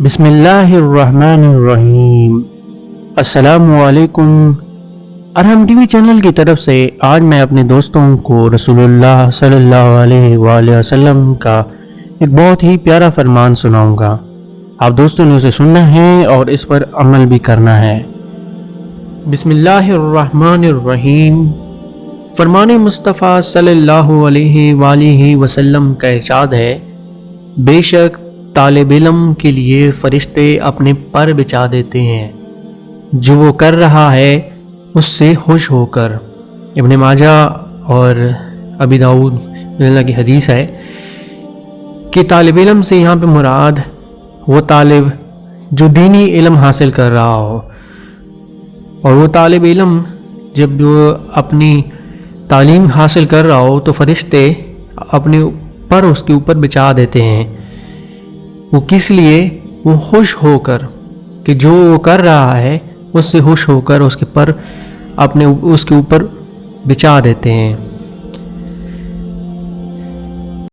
بسم اللہ الرحمن الرحیم۔ السلام علیکم۔ ارحم ٹی وی چینل کی طرف سے آج میں اپنے دوستوں کو رسول اللہ صلی اللہ علیہ وآلہ وسلم کا ایک بہت ہی پیارا فرمان سناؤں گا۔ آپ دوستوں نے اسے سننا ہے اور اس پر عمل بھی کرنا ہے۔ بسم اللہ الرحمن الرحیم۔ فرمان مصطفیٰ صلی اللہ علیہ وآلہ وسلم کا ارشاد ہے، بے شک طالب علم کے لیے فرشتے اپنے پر بچھا دیتے ہیں، جو وہ کر رہا ہے اس سے خوش ہو کر۔ ابن ماجہ اور ابی داؤد اللہ کی حدیث ہے کہ طالب علم سے یہاں پہ مراد وہ طالب جو دینی علم حاصل کر رہا ہو، اور وہ طالب علم جب وہ اپنی تعلیم حاصل کر رہا ہو تو فرشتے اپنے پر اس کے اوپر بچھا دیتے ہیں۔ وہ کس لیے؟ وہ خوش ہو کر کہ جو وہ کر رہا ہے اس سے خوش ہو کر اس کے پر اپنے اس کے اوپر بچھا دیتے ہیں۔